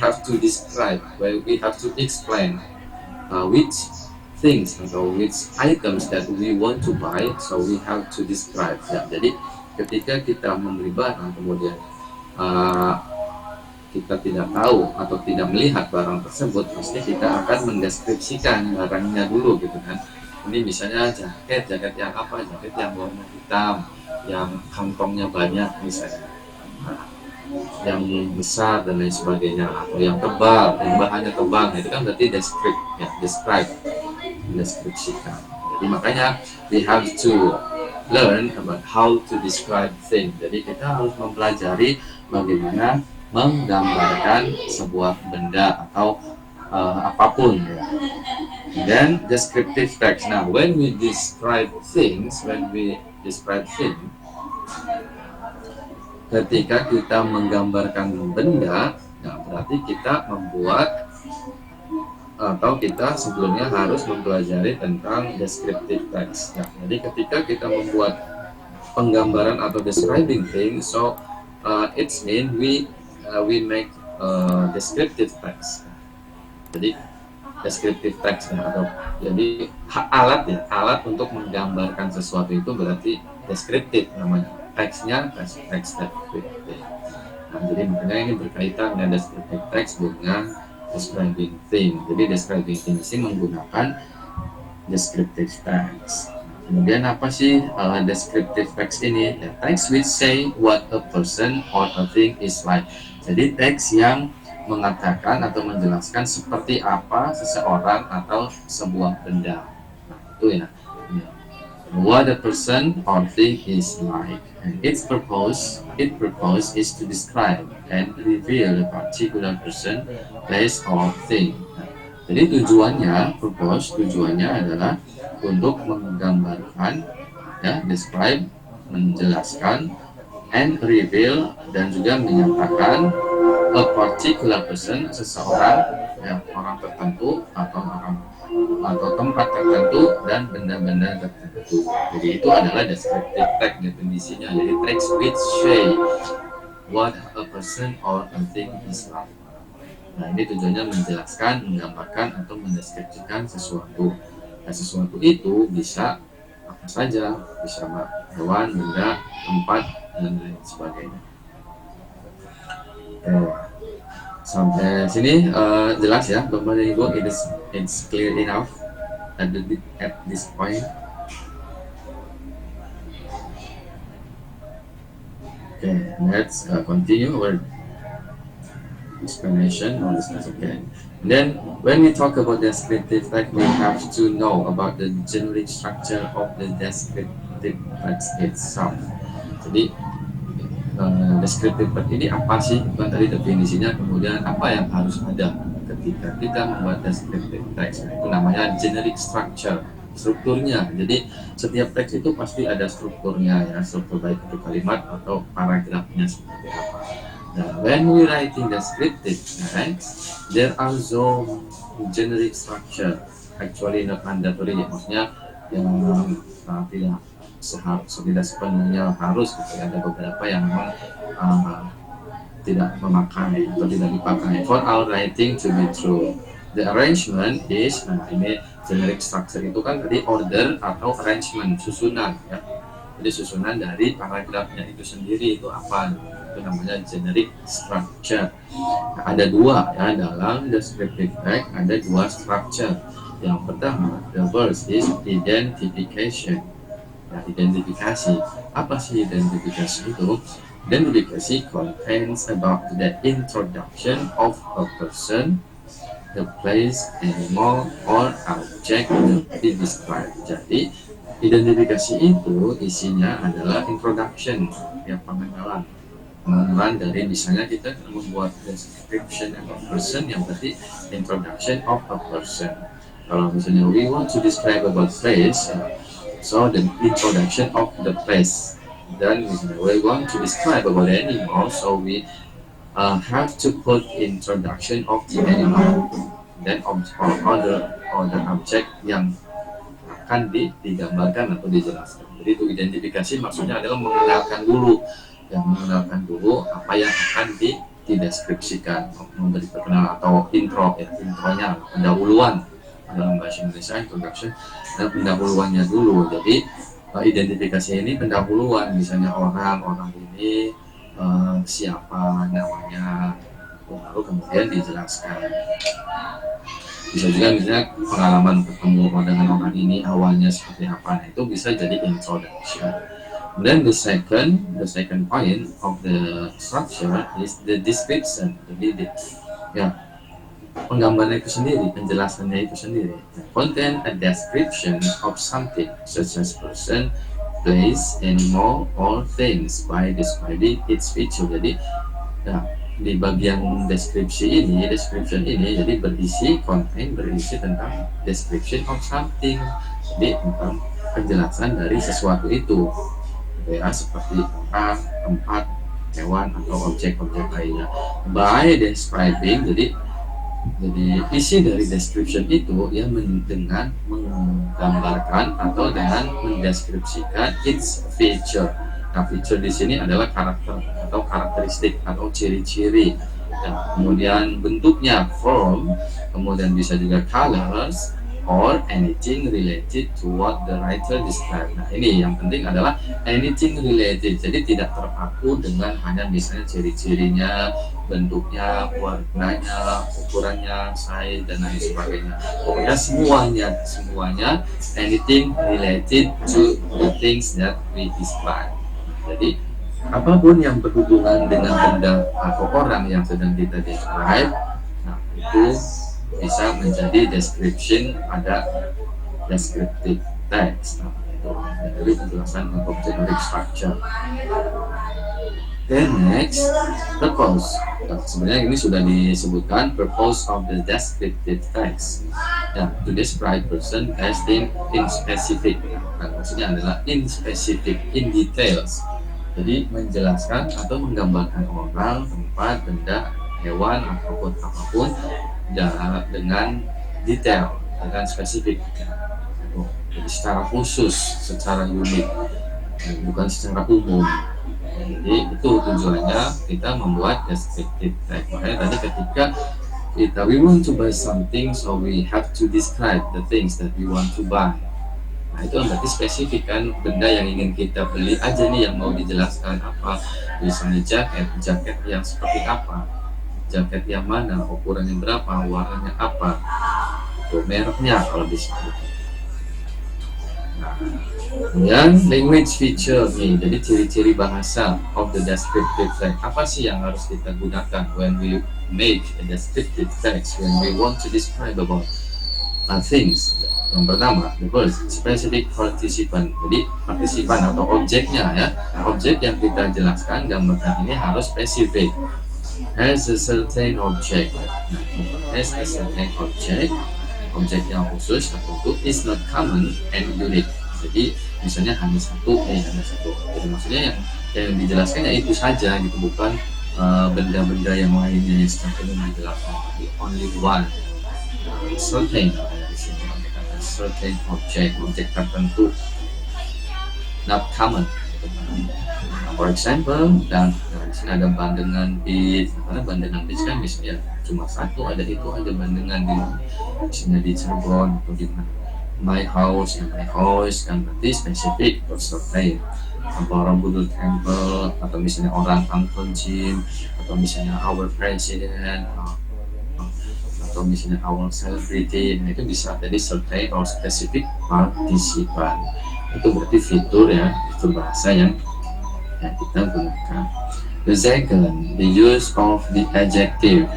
have to describe, we have to explain which things atau which items that we want to buy, so we have to describe. Ya, jadi ketika kita membeli barang kemudian uh, kita tidak tahu atau tidak melihat barang tersebut, pasti kita akan mendeskripsikan barangnya dulu gitu kan. Ini misalnya jaket yang apa, jaket yang warna hitam, yang kantongnya banyak misalnya, yang besar dan lain sebagainya, atau yang tebal, yang bahannya tebal, itu kan berarti describe, mendeskripsikan. Jadi makanya we have to learn about how to describe things. Jadi kita harus mempelajari bagaimana menggambarkan sebuah benda atau apapun ya. Then descriptive text. Now when we describe things, ketika kita menggambarkan benda, nah berarti kita membuat atau kita sebelumnya harus mempelajari tentang descriptive text. Nah, jadi ketika kita membuat penggambaran atau describing things, so it's mean we make descriptive text. Jadi descriptive text atau jadi alat untuk menggambarkan sesuatu itu berarti deskriptif namanya. Teksnya teks deskriptif. Nah, jadi makanya ini berkaitan dengan descriptive text dengan describing thing. Jadi describing thing ini menggunakan descriptive text. Kemudian apa sih descriptive text ini? Ya, text which say what a person or a thing is like. Jadi teks yang mengatakan atau menjelaskan seperti apa seseorang atau sebuah benda. Nah, itu ya. What a person or thing is like, and its purpose is to describe and reveal a particular person, place, or thing. Nah, jadi tujuannya adalah untuk menggambarkan, ya, describe, menjelaskan, and reveal, dan juga menyatakan a particular person, seseorang, ya, orang tertentu atau tempat tertentu dan benda-benda tertentu. Jadi itu adalah descriptive text definisinya. Jadi text which say what a person or a thing is like. Nah, ini tujuannya menjelaskan, menggambarkan atau mendeskripsikan sesuatu. Nah, sesuatu itu bisa apa saja, bisa hewan, benda, tempat, dan lain sebagainya. Sampai sini jelas ya Bapak dan Ibu, it's clear enough at this point. Okay, let's continue our explanation on this again. Then when we talk about descriptive text, we have to know about the generic structure of the descriptive text itself. Jadi descriptive text ini apa sih? Bukan tadi definisinya, kemudian apa yang harus ada ketika kita membuat descriptive text. Itu namanya generic structure, strukturnya. Jadi setiap teks itu pasti ada strukturnya, ya, struktur baik itu kalimat atau paragrafnya seperti apa. Nah, when we writing descriptive text, there are so generic structure, actually not mandatory, maksudnya yang tidak sepenuhnya harus gitu. Ada beberapa yang memang tidak memakai atau tidak dipakai. For our writing to be true, the arrangement is, ini generic structure itu kan tadi order atau arrangement, susunan ya. Jadi susunan dari paragrafnya itu sendiri itu apa? Itu namanya generic structure. Nah, ada dua ya dalam descriptive text, ada dua structure. Yang pertama, the first is identification. Nah, identifikasi. Apa sih identifikasi itu? Identifikasi contains about the introduction of a person, the place, animal, or object to be described. Jadi, identifikasi itu isinya adalah introduction, ya, pengenalan dari misalnya kita membuat description of a person, yang berarti introduction of a person. Kalau misalnya we want to describe about place, so the introduction of the place. Then we want to describe about the animal, so we have to put introduction of the animal. Then other object yang akan digambarkan atau dijelaskan. Jadi itu identifikasi maksudnya adalah mengenalkan dulu apa yang akan dideskripsikan, memberi perkenalan atau intronya, pendahuluan dalam bahasa Indonesia, introduction, dan pendahuluannya dulu. Jadi identifikasi ini pendahuluan, misalnya orang ini siapa namanya, lalu kemudian dijelaskan. Bisa juga misalnya pengalaman ketemu dengan orang ini awalnya seperti apa, nah itu bisa jadi introduction. Then the second point of the structure is the description. Jadi penggambaran itu sendiri, penjelasannya itu sendiri. Content a description of something such as person, place, animal, or things by describing its feature. Jadi di bagian description ini jadi berisi tentang description of something, jadi tentang penjelasan dari sesuatu itu, ya, seperti orang, tempat, hewan, atau objek-objek lainnya. By describing, jadi isi dari description itu ya dengan menggambarkan atau dengan mendeskripsikan its feature. Nah, feature di sini adalah karakter atau karakteristik atau ciri-ciri. Dan kemudian bentuknya form, kemudian bisa juga colors, or anything related to what the writer described. Nah, ini yang penting adalah anything related. Jadi tidak terpaku dengan hanya misalnya ciri-cirinya, bentuknya, warnanya, ukurannya, size, dan lain sebagainya. Pokoknya semuanya anything related to the things that we describe. Jadi apapun yang berhubungan dengan benda atau orang yang sedang kita describe, nah itu bisa menjadi description, ada descriptive text. Nah, itu dari penjelasan untuk generic structure. Then next, purpose. Nah, sebenarnya ini sudah disebutkan purpose of the descriptive text. Ya, to describe person as thing in specific. Nah, maksudnya adalah in specific, in details. Jadi menjelaskan atau menggambarkan orang, tempat, benda, hewan, ataupun apapun dengan detail, dengan spesifik. Jadi secara khusus, secara unik, bukan secara umum. Jadi itu tujuannya kita membuat descriptive text. Makanya tadi ketika we want to buy something, so we have to describe the things that we want to buy. Nah, itu berarti spesifik kan, benda yang ingin kita beli aja nih yang mau dijelaskan apa. Misalnya jaket yang seperti apa, jaket yang mana, ukurannya berapa, warnanya apa, itu mereknya kalau disebut. Nah, kemudian language feature nih, jadi ciri-ciri bahasa of the descriptive text. Apa sih yang harus kita gunakan when we make a descriptive text, when we want to describe about things? Yang pertama, the first, specific participant. Jadi partisipan atau objeknya ya, objek yang kita jelaskan, gambarkan ini harus spesifik. Has a certain object. Has a certain object. Objek yang khusus tertentu is not common and unique. Jadi misalnya hanya satu. Jadi maksudnya yang dijelaskan ya itu saja gitu, bukan benda-benda yang lainnya yang secara umum dijelaskan, tapi only one. Certain. Certain objek tertentu, not common. For example, dan di sini ada bandengan bis. Karena bandengan bis kan misalnya cuma satu, ada itu ada bandengan di misalnya di Cirebon atau di mana. My house kan berarti spesifik atau certain. Borobudur Temple, atau misalnya orang Uncle Jim, atau misalnya our president, atau misalnya our celebrity. Nah, itu bisa jadi certain or specific participant. Itu berarti fitur bahasa yang kita gunakan. The second, the use of the adjective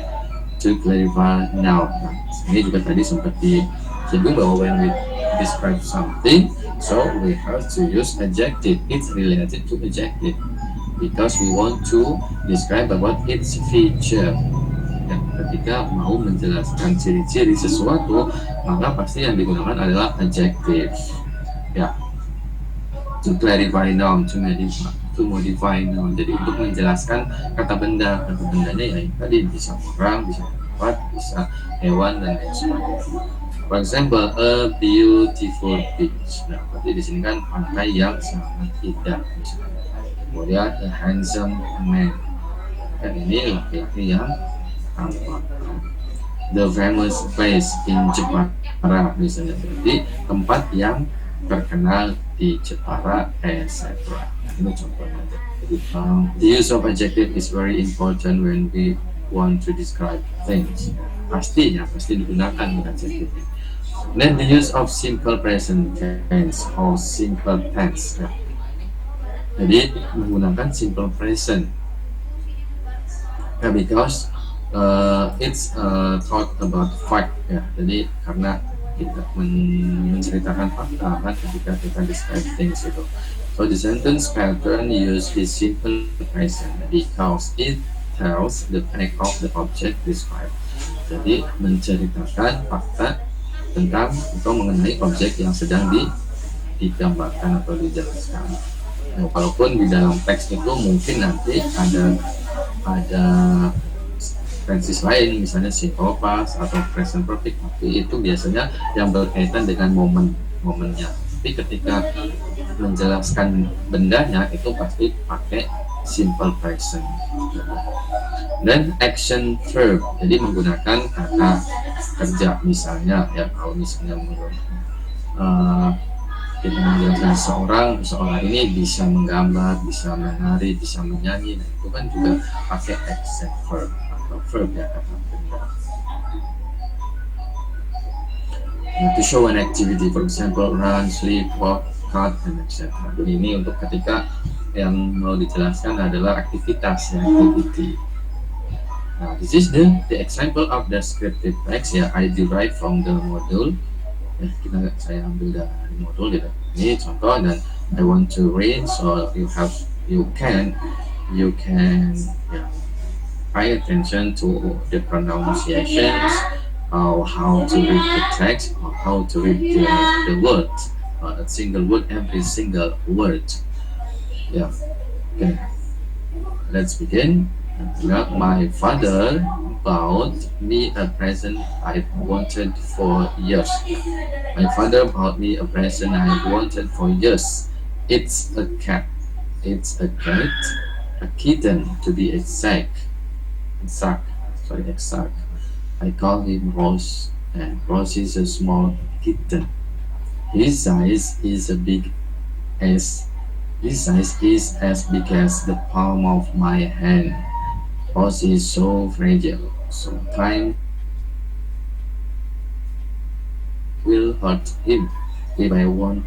to clarify noun. Nah, ini juga tadi sempat disinggung bahwa when we describe something, so we have to use adjective. It's related to adjective because we want to describe about its feature. Ketika mau menjelaskan ciri-ciri sesuatu, maka pasti yang digunakan adalah adjective. Ya, to clarify noun, to modify noun. Jadi untuk menjelaskan kata bendanya ya tadi bisa orang, bisa tempat, bisa hewan dan lain sebagainya. For example, a beautiful beach. Nah, berarti di sini kan pantai yang sangat indah. Kemudian a handsome man. Dan ini laki-laki yang tampan. The famous place in Jepara, misalnya, berarti tempat yang terkenal di Jepara, etc. Ini contohnya. Jadi, the use of adjective is very important when we want to describe things. Pasti digunakan adjective. Then the use of simple present tense or simple tense. Ya. Jadi menggunakan simple present. Because it's talk about fact, ya. Jadi karena kita menceritakan fakta kan ketika kita describe things itu. So the sentence pattern use is simple present because it tells the fact of the object described. Jadi menceritakan fakta tentang atau mengenai objek yang sedang digambarkan atau dijelaskan. Nah, walaupun di dalam teks itu mungkin nanti ada tenses lain, misalnya simple past atau present perfect, tapi itu biasanya yang berkaitan dengan momennya. Tapi ketika menjelaskan bendanya itu pasti pakai simple present. Dan action verb, jadi menggunakan kata kerja, misalnya ya, kalau misalnya kita menjelaskan seorang ini bisa menggambar, bisa menari, bisa menyanyi, nah itu kan juga pakai action verb atau verb ya, kata benda. To show an activity, for example, run, sleep, walk, cut, and etc. Jadi ini untuk ketika yang mau dijelaskan adalah aktivitas, ya, activity. Now, this is the example of descriptive text, ya, I derive from the module. Ya, saya ambil dari modul gitu. Ini contoh, dan I want to read, so you can ya, pay attention to the pronunciations, or how to read the text, or how to read the word, a single word, every single word. Yeah. Okay. Let's begin. My father bought me a present I've wanted for years. My father bought me a present I've wanted for years. It's a cat. It's a cat. A kitten, to be exact. Exact. I call him Rose, and Rose is a small kitten. His size is as big as the palm of my hand. Rose is so fragile. Sometimes will hurt him if I want.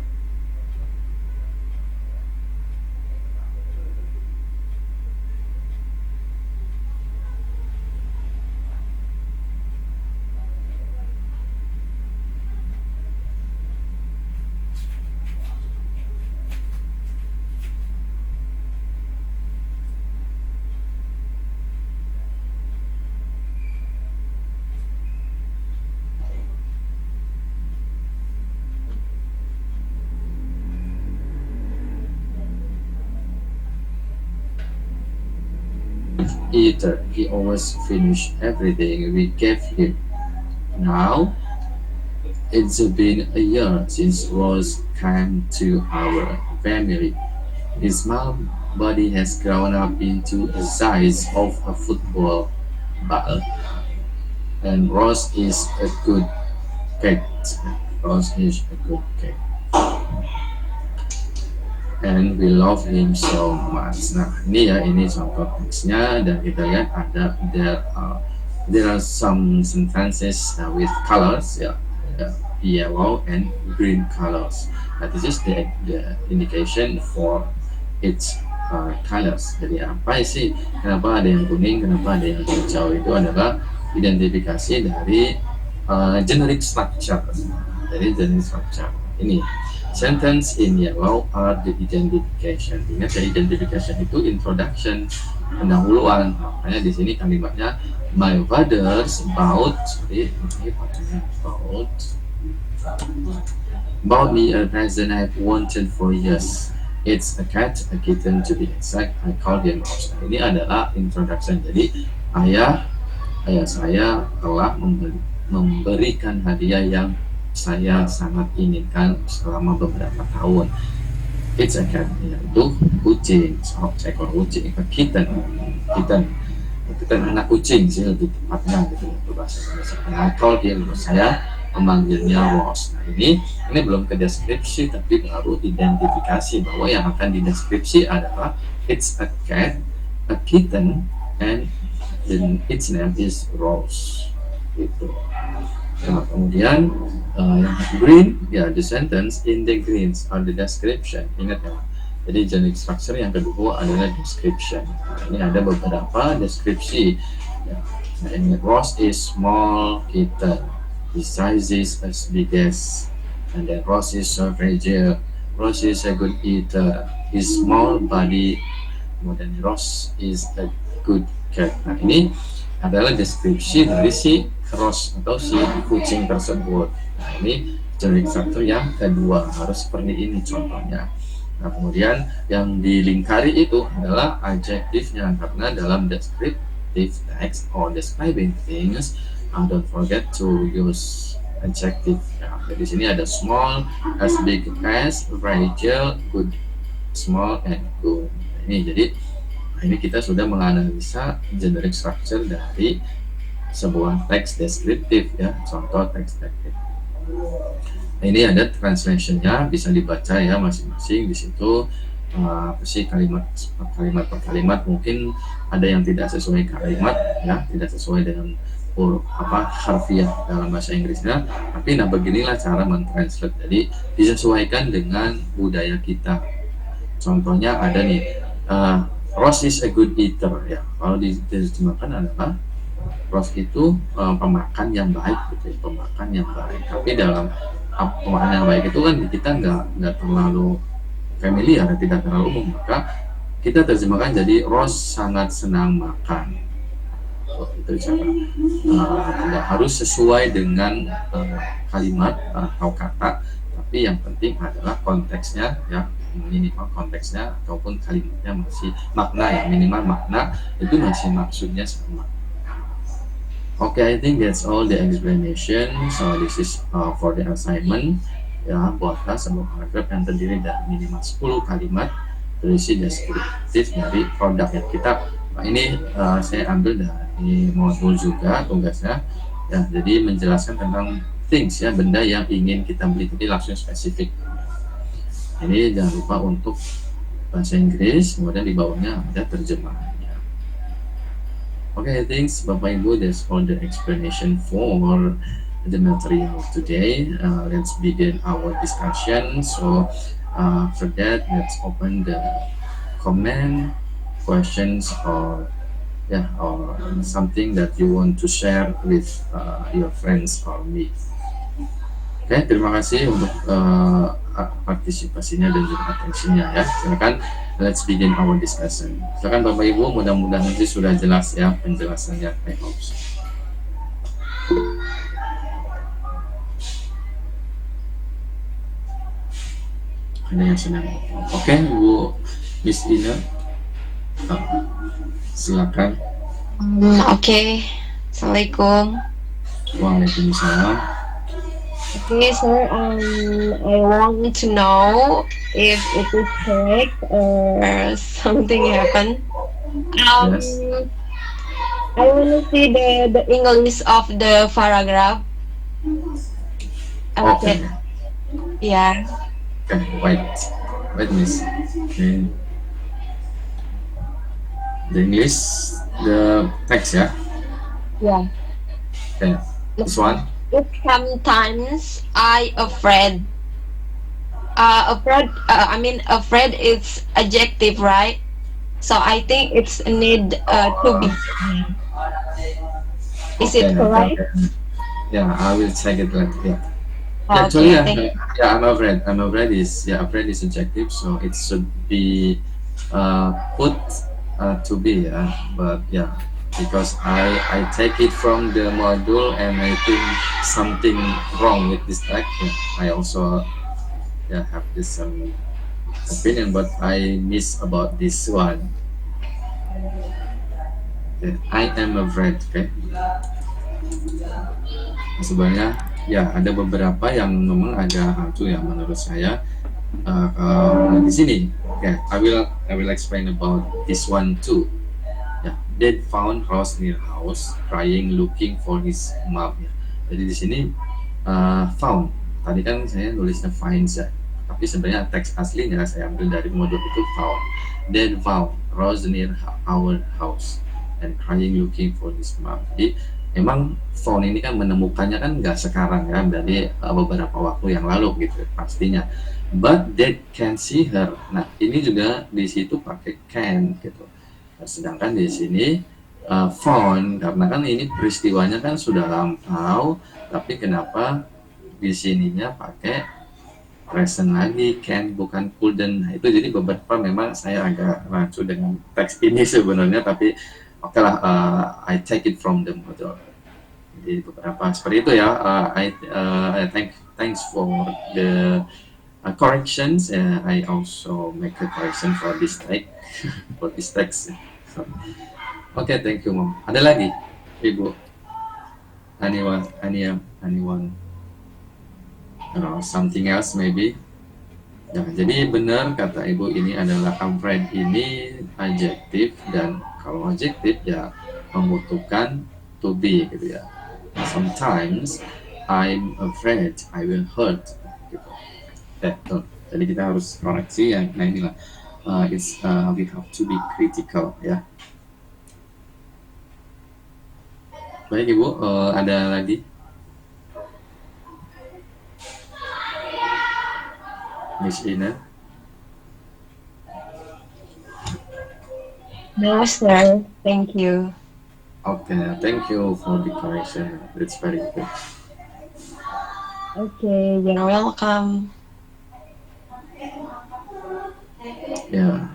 Eater. He always finished everything we gave him. Now, it's been a year since Rose came to our family. His small body has grown up into the size of a football ball. And Rose is a good cat. And we love him so much. Nah, ini contoh teksnya, dan kita lihat there are some sentences with colors, yellow and green colors. This is the indication for its colors. Jadi apa sih? Kenapa ada yang kuning? Kenapa ada yang hijau? Itu adalah identifikasi dari generic structure. Ini. Sentence in yellow are the identification. Ingat ya, identification itu introduction, pendahuluan. Makanya di sini kalimatnya my father's bought me a present I've wanted for years. It's a cat, a kitten to be exact. I call him Rose. Ini adalah introduction. Jadi ayah saya telah memberikan hadiah yang saya sangat inginkan selama beberapa tahun. It's a cat, yaitu kucing, seekor kucing, a kitten. itu kan anak kucing sih lebih tepatnya gitu untuk bahasa Indonesia. I call him, saya memanggilnya Ross. Nah ini belum ke deskripsi tapi baru identifikasi bahwa yang akan dideskripsi adalah it's a cat, a kitten, and its name is Rose gitu. Nah, kemudian yang green ya the sentence in the greens are the description. Ingat ya, jadi generic structure yang kedua adalah description. Nah, ini ada beberapa deskripsi ya. Nah, Rose is small kitten, his size is as big as, and then Rose is so fragile, Rose is a good eater, his small body, kemudian Rose is a good cat. Nah ini adalah deskripsi dari si Rose atau si kucing tersebut. Nah ini generic structure yang kedua, harus seperti ini contohnya. Nah kemudian yang dilingkari itu adalah adjektifnya, karena dalam descriptive text or describing things, don't forget to use adjective. Nah, di sini ada small, as big as, fragile, good, small, and good. Ini jadi ini kita sudah menganalisa generic structure dari sebuah teks deskriptif ya, contoh teks deskriptif. Nah, ini ada translationnya, bisa dibaca ya masing-masing di situ. Apa sih kalimat per kalimat, mungkin ada yang tidak sesuai kalimat ya, tidak sesuai dengan harfiah dalam bahasa Inggrisnya, tapi nah beginilah cara mentranslate, jadi disesuaikan dengan budaya kita. Contohnya ada nih, Rose is a good eater ya, kalau diterjemahkan adalah Rose itu pemakan yang baik gitu ya, pemakan yang baik. Tapi dalam pemakan yang baik itu kan kita nggak terlalu familiar, tidak terlalu umum, maka kita terjemahkan jadi Rose sangat senang makan. Itu cara tidak harus sesuai dengan kalimat atau kata, tapi yang penting adalah konteksnya ya, minimal konteksnya ataupun kalimatnya masih makna ya, minimal makna itu masih maksudnya sama. Okay, I think that's all the explanation. So this is for the assignment ya, buatlah sebuah paragraf yang terdiri dari minimal 10 kalimat berisi deskriptif dari produk yang kita. Nah, ini saya ambil dari modul juga tugasnya ya, jadi menjelaskan tentang things ya, benda yang ingin kita beli, jadi langsung spesifik. Ini jangan lupa untuk bahasa Inggris, kemudian di bawahnya ada terjemahannya. Okay, thanks Bapak Ibu, that's all the explanation for the material today. Let's begin our discussion. So for that, let's open the comment, questions, or something that you want to share with your friends or me. Oke, terima kasih untuk partisipasinya dan juga atensinya ya. Silakan, let's begin our discussion. Silakan Bapak Ibu, mudah-mudahan nanti sudah jelas ya penjelasannya. I hope so. Ada yang senang. Oke, Bu Miss Ina, silakan. Oke. Assalamualaikum. Waalaikumsalam. Okay, sir. I want to know if it is correct or something happened. Yes. I want to see the English of the paragraph. Okay. Yeah. Okay, wait, Miss. Okay. The English, the text ya. Yeah. Okay. This one. Sometimes I afraid. Afraid is adjective, right? So I think it's need to be. Is it correct? Yeah, I will check it later. Yeah. Okay, Actually, I'm afraid. Afraid is adjective, so it should be put to be. But yeah. Because I take it from the module and I think something wrong with this text. I also have this opinion, but I miss about this one. Okay. I am afraid. Okay. Sebenarnya ya ada beberapa yang memang agak hantu ya menurut saya di sini. Okay. I will explain about this one too. Dad found Rose near house, crying, looking for his mom. Jadi di sini found. Tadi kan saya nulisnya finds ya, tapi sebenarnya teks aslinya saya ambil dari modul itu found. Dad found Rose near our house and crying, looking for his mom. Jadi memang found ini kan menemukannya kan nggak sekarang ya, dari beberapa waktu yang lalu gitu pastinya. But Dad can see her. Nah ini juga di situ pakai can gitu. Sedangkan di sini found, karena kan ini peristiwanya kan sudah lampau, tapi kenapa di sininya pakai present lagi, can bukan couldn't. Nah, itu jadi beberapa memang saya agak rancu dengan teks ini sebenarnya, tapi oke lah, I take it from the model. Jadi beberapa seperti itu ya. Thanks for the corrections. I also make a correction for this text. For this text. So, okay, thank you, Mom. Ada lagi, Ibu? Anyone? Something else maybe? Ya, jadi benar kata Ibu, ini adalah afraid ini adjektif, dan kalau adjektif ya membutuhkan to be gitu ya. Sometimes I'm afraid I will hurt gitu. Tuh. Jadi kita harus koreksi ya. Nah inilah we have to be critical ya. Baik Ibu, ada lagi? Miss Ina? No, sir. Thank you. Okay, thank you for the correction. That's very good. Okay, you're welcome. Ya.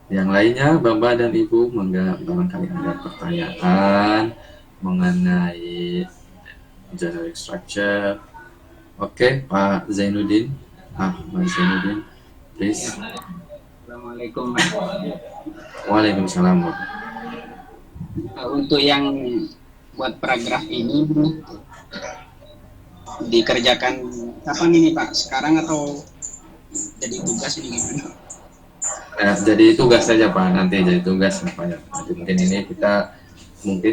Yang lainnya, Bapak dan Ibu, barangkali ada pertanyaan mengenai generic structure. Oke, Pak Zainuddin. Pak Zainuddin, please. Assalamualaikum. Waalaikumsalam. Untuk yang buat paragraf ini dikerjakan kapan ini Pak? Sekarang atau jadi tugas ini gimana? Nah, jadi tugas saja Pak, nanti jadi tugas Pak ya. Nanti mungkin ini kita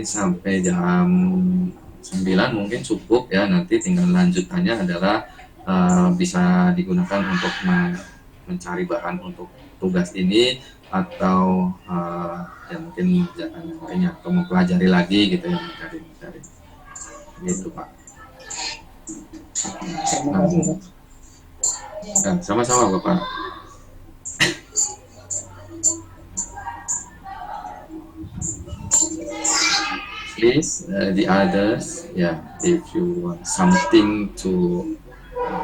sampai jam 9 mungkin cukup ya. Nanti tinggal lanjutannya adalah bisa digunakan untuk mencari bahan untuk tugas ini, atau ya mungkin jangan lainnya, atau mempelajari lagi gitu ya, mencari gitu Pak. Nah, sama-sama Bapak. Please, the others, if you want something to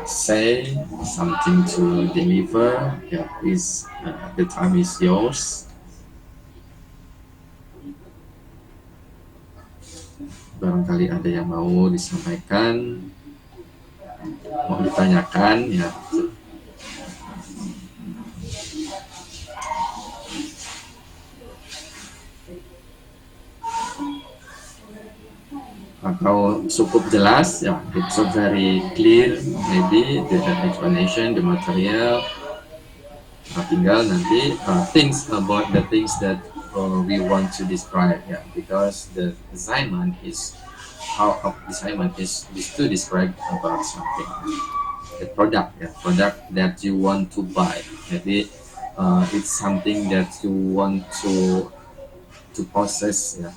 say, something to deliver, please, the time is yours. Barangkali ada yang mau disampaikan, mau ditanyakan, ya. Atau cukup jelas ya, it's so very clear maybe the explanation, the material. Tinggal nanti things about the things that we want to describe ya, because the assignment is to describe about something, the product that you want to buy. Jadi it's something that you want to possess ya.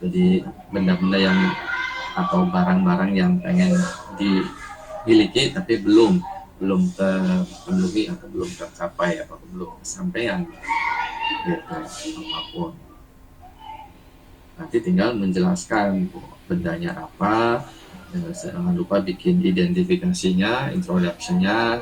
Jadi benda-benda yang atau barang-barang yang pengen dimiliki tapi belum terpenuhi atau belum tercapai atau belum kesampaian gitu, apapun. Nanti tinggal menjelaskan bendanya apa, jangan lupa bikin identifikasinya, introduction-nya.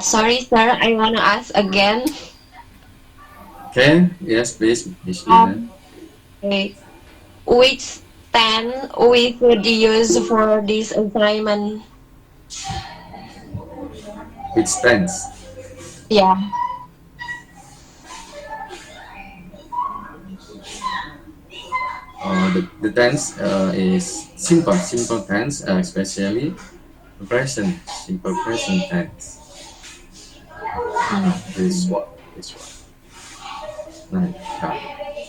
Sorry, sir. I wanna ask again. Okay. Yes, please, Miss Ina. Okay. Which pen we could use for this assignment? Which tense? Yeah. The tense is simple tense, especially simple present tense. This one. Nah,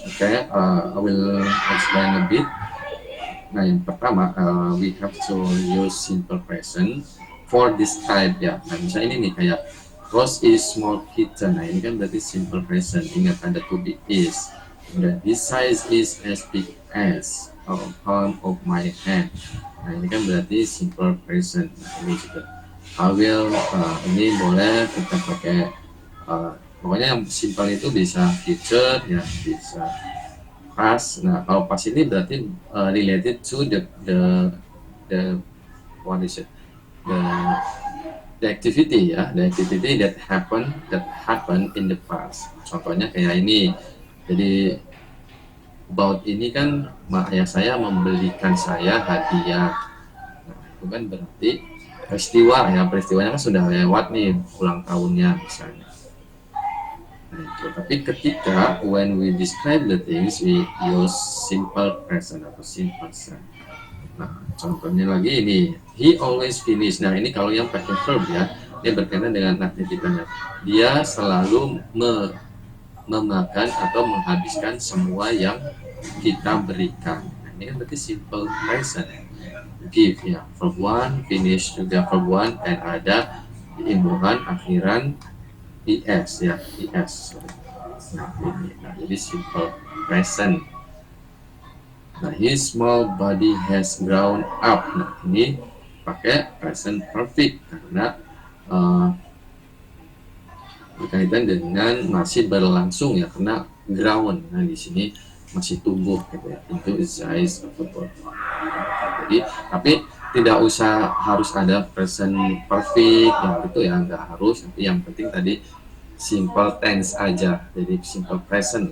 okay, I will explain a bit. Nah, yang pertama, we have to use simple present for describe ya. Nah, misalnya ini nih kayak Rose is small kitten. Nah, ini kan berarti simple present. Ingat ada to be is. Kemudian his size is as big as a palm of my hand. Nah, ini kan berarti simple present. Nah, ini juga I will, ini boleh kita pakai pokoknya yang simple itu bisa future ya, bisa past. Nah, kalau past ini berarti related to the what is it, the activity ya, the activity that happen in the past. Contohnya kayak ini. Jadi about ini kan ayah saya membelikan saya hadiah. Nah, itu kan berarti peristiwanya kan sudah lewat nih, ulang tahunnya misalnya. Nah, itu. Tapi ketika when we describe the things, we use simple present atau simple present. Nah, contohnya lagi ini, he always finish. Nah, ini kalau yang pakai verb ya, dia berkaitan dengan aktivitasnya. Dia selalu memakan atau menghabiskan semua yang kita berikan. Nah, ini kan berarti simple present. Give ya, verb one, finish juga verb one, dan ada imbuhan akhiran es ya, es. Nah, ini. Nah, jadi simple present. Nah, his small body has grown up. Nah, ini pakai present perfect karena berkaitan dengan masih berlangsung ya, karena grown. Nah, di sini masih tumbuh gitu ya, itu size of the body. Jadi tapi tidak usah harus ada present perfect yang itu ya, nggak harus, tapi yang penting tadi simple tense aja. Jadi simple present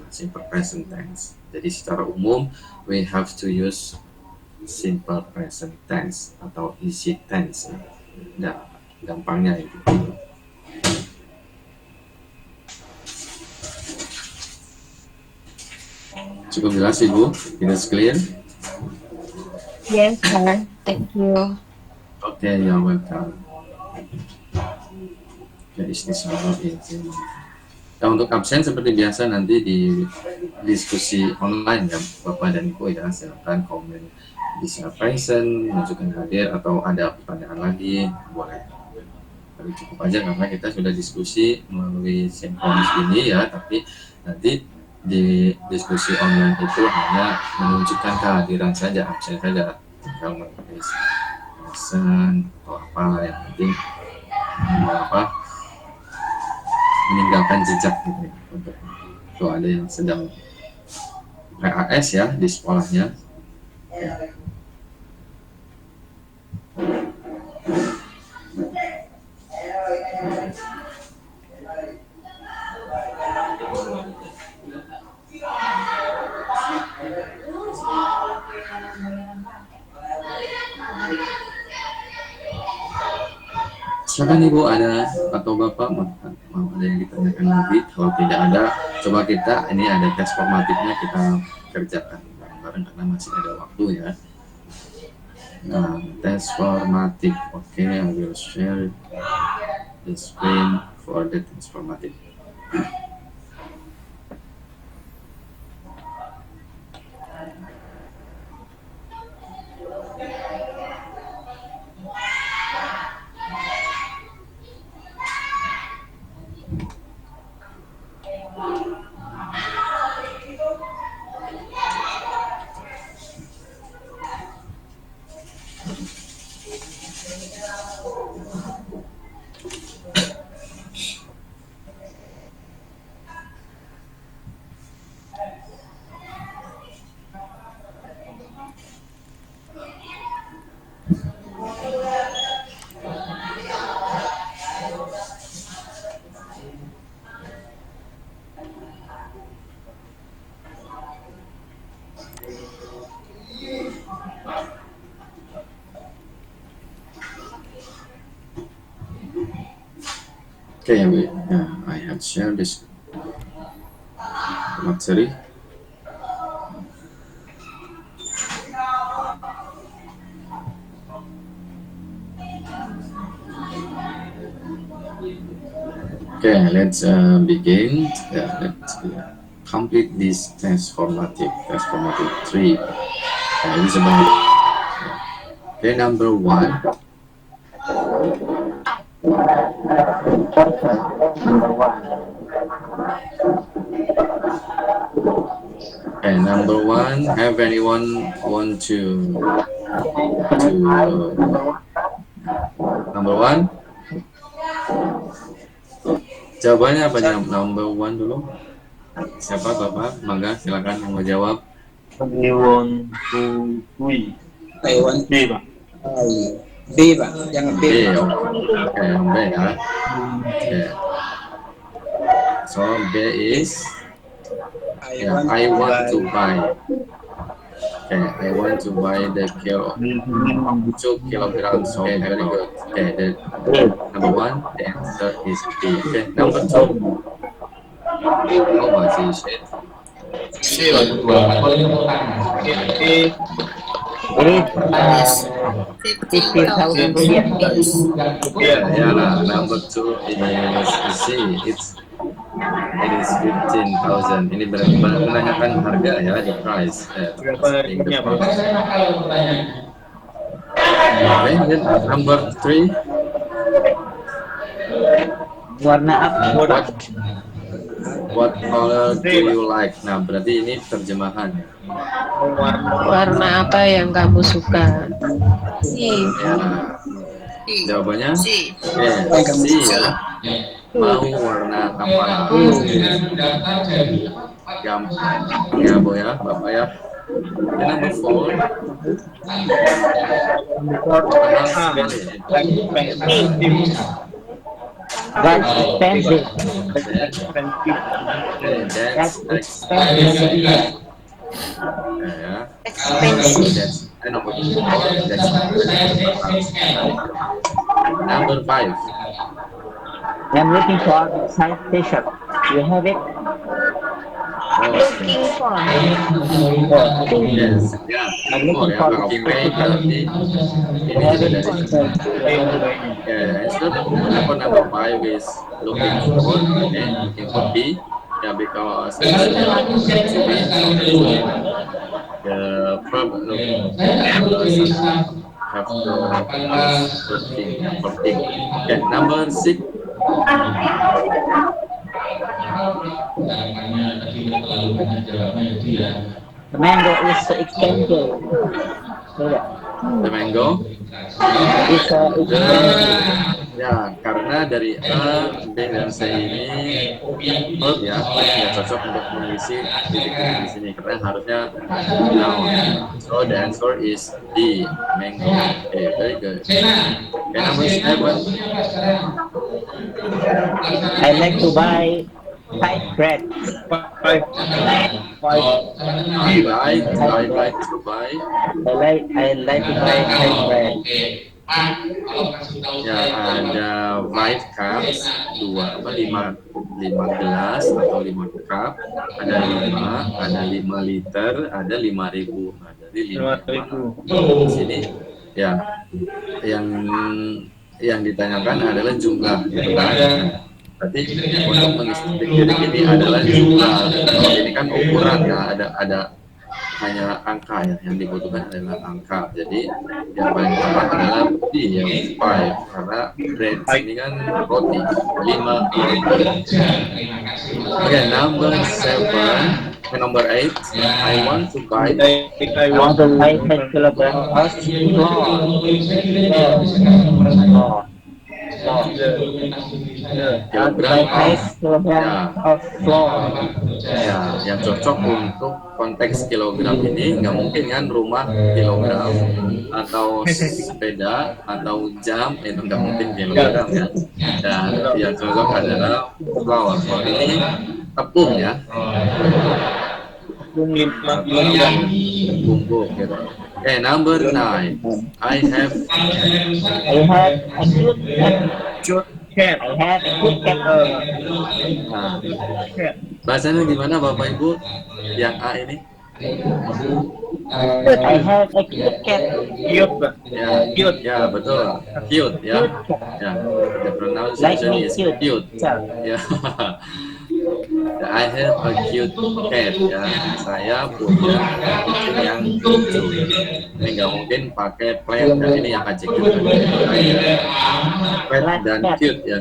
tense. Jadi secara umum we have to use simple present tense atau easy tense. Nah, gampangnya itu. Cukup jelas Ibu? It is clear? Yes, sir. Thank you. Okay, you're welcome. Ya, istisna itu. Nah, untuk absen seperti biasa nanti di diskusi online ya Bapak dan Ibu ya, silakan komen, bisa present, menunjukkan hadir, atau ada pertanyaan lagi boleh. Tapi cukup aja karena kita sudah diskusi melalui sinkronis ini ya, tapi nanti di diskusi online itu hanya menunjukkan kehadiran saja, absen saja, tinggal menulis pesan atau apa, yang penting meninggalkan jejak gitu ya. Untuk itu ada yang sedang PAS ya di sekolahnya. Silakan Ibu, ada atau Bapak mau ada yang ditanyakan lagi? Kalau tidak ada, coba kita, ini ada tes formatifnya, kita kerjakan bareng-bareng karena masih ada waktu ya. Nah, tes formatif. Oke, I will share the screen for the tes formatif. Okay, I have shared this materi. Okay, let's begin. Let's complete this transformative 3. It is about okay, number 1. Okay, number 1. Have anyone want to number 1? Jawabannya apa nih? Number 1 dulu. Siapa Bapak? Mangga silakan yang mau jawab. I want to win. Taiwan B, Pak. B Pak, jangan B. B. Oke, yang B ya. Oke. So B is I want to buy. Okay, I want to buy the 2 kilograms. Okay, very good. Okay, the number 1, the answer is B. Okay, number 2. How much is it? Yeah, number 2 is C. It is 15,000. Ini berarti menanyakan harga ya, the price. Berapa harganya, Pak? Okay, then number 3. Warna apa? What color do you like? Nah, berarti ini terjemahan. Warna apa yang kamu suka? Ya. Jawabannya C ya. Mau warna apa? Gampang ya, Bu ya, Bapak ya. The number 4. That's expensive. That's expensive. Ya. Number 5. I'm looking for a size t-shirt. Do you have it? Looking for. Yes, ya. I'm looking Ya, for looking berarti ini juga dari answer. Apa number 5 is looking for. Okay, looking for B. Ya, because the verb looking have to looking. Okay, number 6. The mango is so expensive. The mango. It's expensive. Ya, karena dari A, B, dan C ini verb ya, tidak cocok untuk mengisi titik-titik di sini karena harusnya noun. So the answer is D, mango. Okay, very good. Okay, number 7. I like to buy white bread. I like to buy. I like to buy white bread. Ya, ada 5 cups, 5 gelas atau 5 cup, ada 5 liter, ada 5.000. Nah, jadi 5.000. Di sini ya, yang ditanyakan adalah jumlah, gitu kan? Berarti untuk mengisi titik ini adalah jumlah. Kalau ini kan ukuran ya, ada hanya angka ya, yang dibutuhkan adalah angka. Jadi yang paling tepat adalah D, yang 5, karena bread ini kan roti, 5 roti. Oke, number 7. Number 8, I want to buy. I want to buy 10 kilograms of flour. Kilogram of flour. Ya, yang cocok untuk konteks kilogram ini nggak mungkin kan rumah kilogram atau sepeda atau jam, itu nggak mungkin kilogram ya. Dan yang cocok adalah flour. Flour ini tepung ya, bumbu gitu. Okay, number 9. I have a good cat. Nah, bahasanya gimana Bapak Ibu? Yang A ini? I have a cute cat. Cute, Pak. Ya, Cute. ya betul, cute ya. Cute cat. Ya, the Like pronunciation me is cute. cute. So, Ya, I have a cute cat ya. Saya punya kucing yang lucu. Ini nggak mungkin pakai plain ya. Ini yang adjektif pet dan Flat cat. cute ya.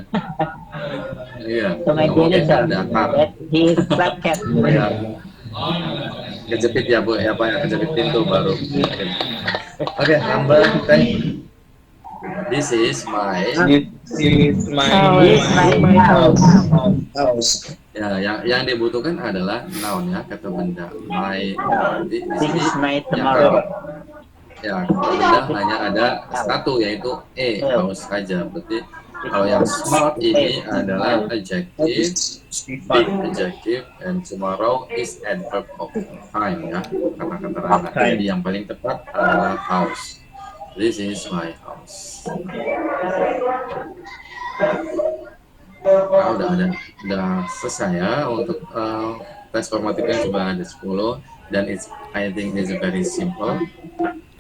Iya. So my Nggak mungkin dear ada akar. that he is flat cat. Ya. Kejepit ya bu, ya pak ya, kejepit pintu baru. Oke, number 10. This is my. This is my This is my house. House. Ya, yang dibutuhkan adalah noun ya, kata benda. My berarti di This sini is my ya, tomorrow. ya kata benda hanya ada satu yaitu house saja. Berarti kalau yang smart ini adalah adjective, big adjective, and tomorrow is adverb of time ya, kata-kata rana. Jadi yang paling tepat adalah house. This is my house. Nah, udah selesai ya untuk tes formatifnya cuma ada 10 dan I think it's very simple.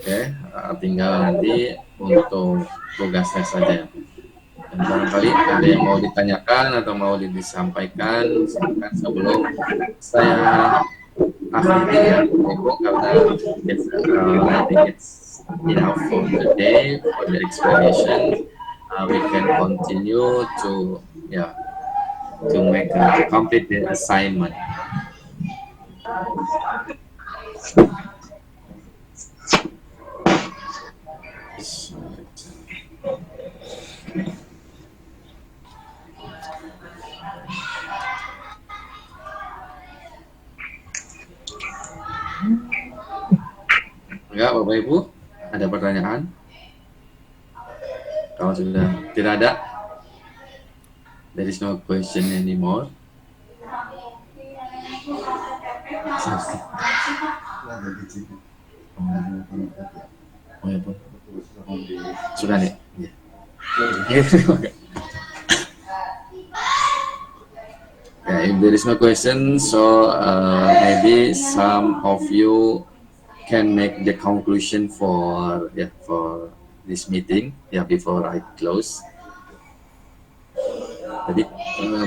Oke, tinggal nanti untuk tugas tes saja. Dan barangkali ada yang mau ditanyakan atau mau disampaikan sebelum saya akhiri ya, Ibu, karena I think it's enough for today for the explanation. We can continue to make to complete the assignment. Enggak, Bapak Ibu, ada pertanyaan? Kalau sudah tidak ada, there is no question anymore. Oh ya, Bu. Sudah nih. Ya. If there is no question, so maybe some of you can make the conclusion for this meeting before I close. Jadi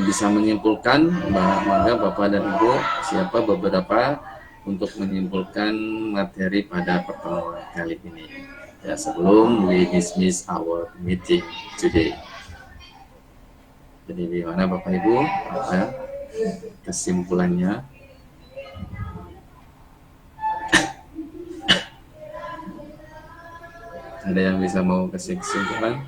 bisa menyimpulkan, maka Bapak dan Ibu siapa beberapa untuk menyimpulkan materi pada pertemuan kali ini. Ya, sebelum we dismiss our meeting today. Jadi di mana Bapak Ibu apa kesimpulannya? Ada yang bisa mau kasih kesimpulan?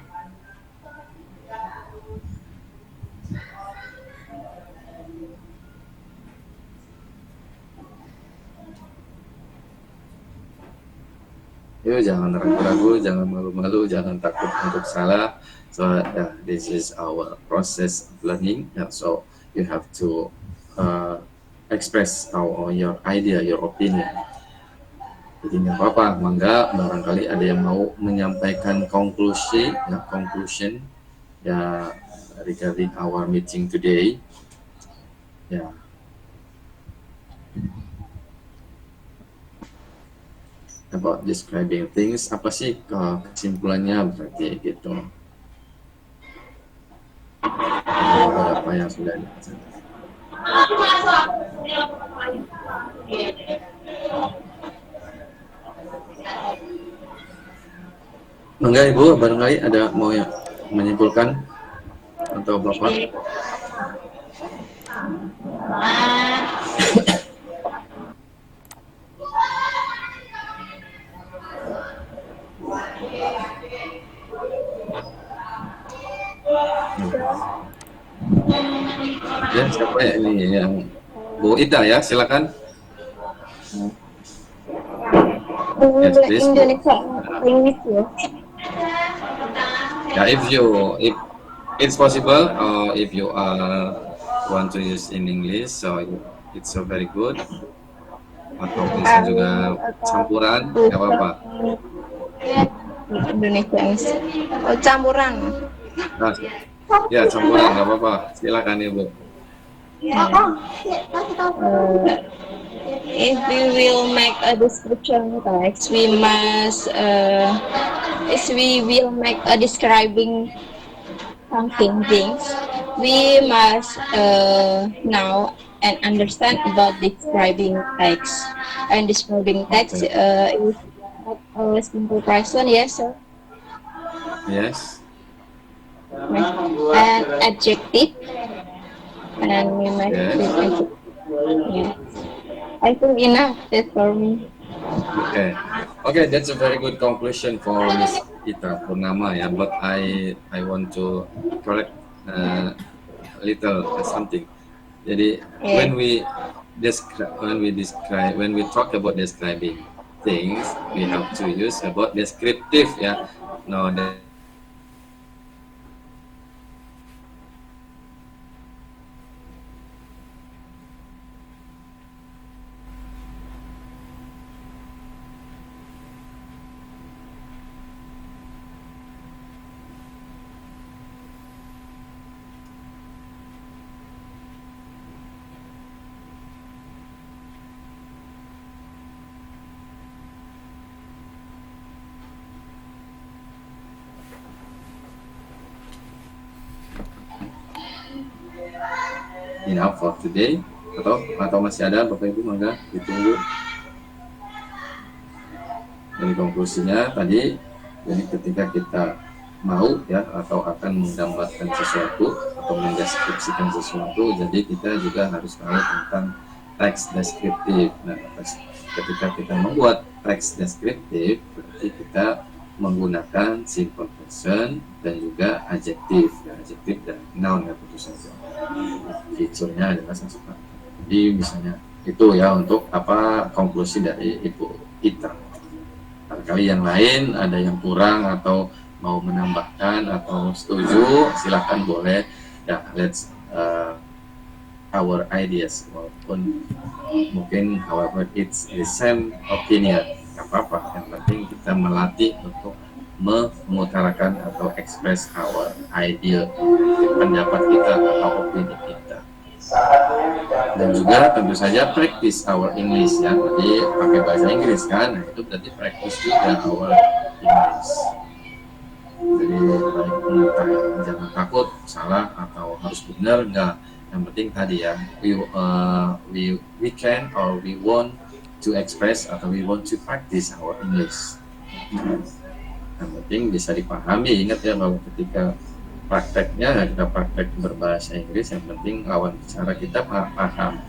Yuk, jangan ragu-ragu, jangan malu-malu, jangan takut untuk salah. So this is our process of learning. So you have to express your idea, your opinion. Jadi nggak apa-apa, mangga barangkali ada yang mau menyampaikan conclusion regarding our meeting today. Ya. About describing things, apa sih kesimpulannya berarti gitu. Beberapa yang sudah dicatat. Enggak Ibu, barangkali ada mau yang menyimpulkan atau Bapak? Ya, siapa ya ini yang Bu Ida ya, silakan. Yes, please. Indonesia English ya. If it's possible, if you want to use in English, so it's so very good. Atau bisa juga campuran, nggak apa-apa. Indonesia English. Oh, campuran. Nah, ya campuran nggak apa-apa. Silakan Ibu. If we will make a description text, we must, if we will make a describing something things, we must know and understand about describing text. And describing text is not a simple question, yes, sir. Yes. And adjective, and we must Yes. use adjective. Yes. I think enough. That's for me. Okay. Okay, that's a very good conclusion for Miss Ita Purnama, yeah. But I want to correct a little something. Jadi Yeah. when we talk about describing things, we have to use about descriptive, ya. No, enough for today, atau masih ada Bapak Ibu, mangga ditunggu. Dari konklusinya tadi, jadi ketika kita mau ya atau akan menggambarkan sesuatu atau mendeskripsikan sesuatu, jadi kita juga harus tahu tentang teks deskriptif. Nah, ketika kita membuat teks deskriptif, berarti kita menggunakan simple person dan juga adjektif, ya, adjektif dan noun, ya, tentu saja. Fiturnya adalah sesuatu. Jadi misalnya itu ya untuk apa konklusi dari Ibu Ita. Barangkali yang lain ada yang kurang atau mau menambahkan atau setuju, silakan boleh. Ya, let's our ideas, walaupun mungkin however it's the same opinion, nggak apa-apa. Yang penting kita melatih untuk mengutarakan atau express our idea, pendapat kita atau opini kita. Dan juga tentu saja practice our English, ya. Jadi pakai bahasa Inggris kan, nah itu berarti practice juga our English. Jadi jangan takut salah atau harus benar, enggak. Yang penting tadi ya, we can or we want to express atau we want to practice our English. Yang penting bisa dipahami. Ingat ya bahwa ketika prakteknya kita praktek berbahasa Inggris, yang penting lawan bicara kita paham.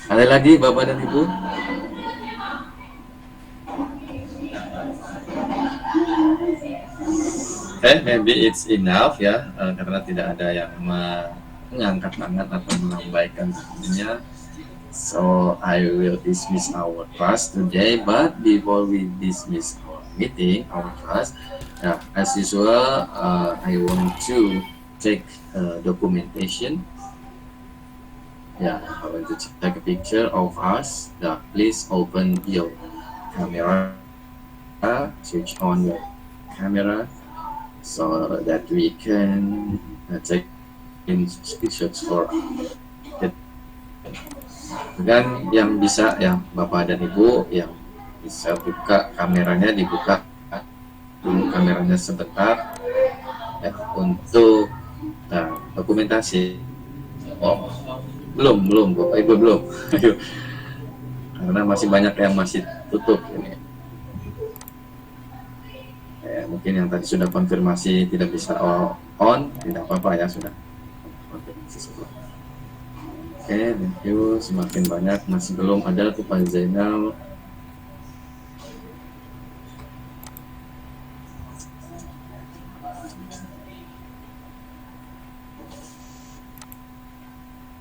Ada lagi Bapak dan Ibu? Maybe it's enough ya, karena tidak ada yang mengangkat tangan atau melambaikan tangannya. So I will dismiss our class today, but before we dismiss our meeting, our class, as usual, I want to take documentation. I want to take a picture of us. Please open your camera, switch on your camera, so that we can take in screenshots for it. Dan yang bisa ya Bapak dan Ibu yang bisa buka kameranya, dibuka dulu kameranya sebentar ya, untuk dokumentasi. Oh, belum Bapak Ibu belum. Karena masih banyak yang masih tutup ini. Mungkin yang tadi sudah konfirmasi tidak bisa on, tidak apa-apa ya, sudah konfirmasi sebelum. Oke, thank you. Semakin banyak masih belum ada tuh Pak Zainal.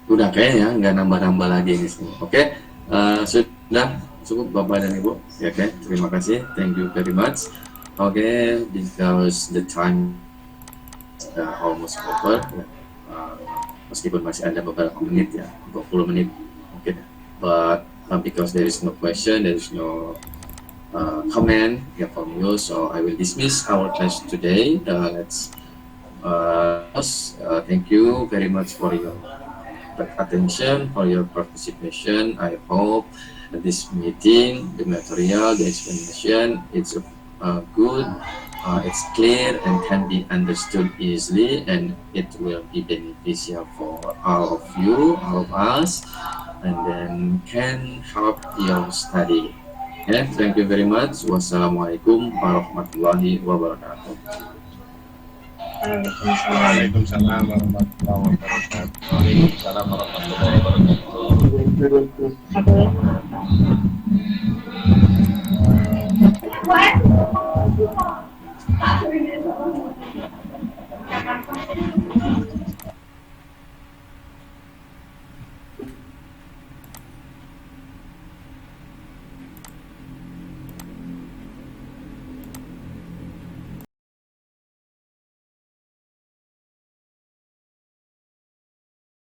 Udah kayaknya nggak nambah-nambah lagi di sini. Oke, sudah cukup Bapak dan Ibu. Ya, oke, terima kasih. Thank you very much. Oke, because the time almost over. Meskipun masih ada beberapa menit ya, 20 menit mungkin. But because there is no question, there is no comment from you. So I will dismiss our class today. Thank you very much for your attention, for your participation. I hope this meeting, the material, the explanation, it's good, it's clear and can be understood easily, and it will be beneficial for all of you, all of us, and then can help your study. And thank you very much. Wassalamualaikum warahmatullahi wabarakatuh. Waalaikumsalam warahmatullahi wabarakatuh. Waalaikumsalam warahmatullahi wabarakatuh. Ada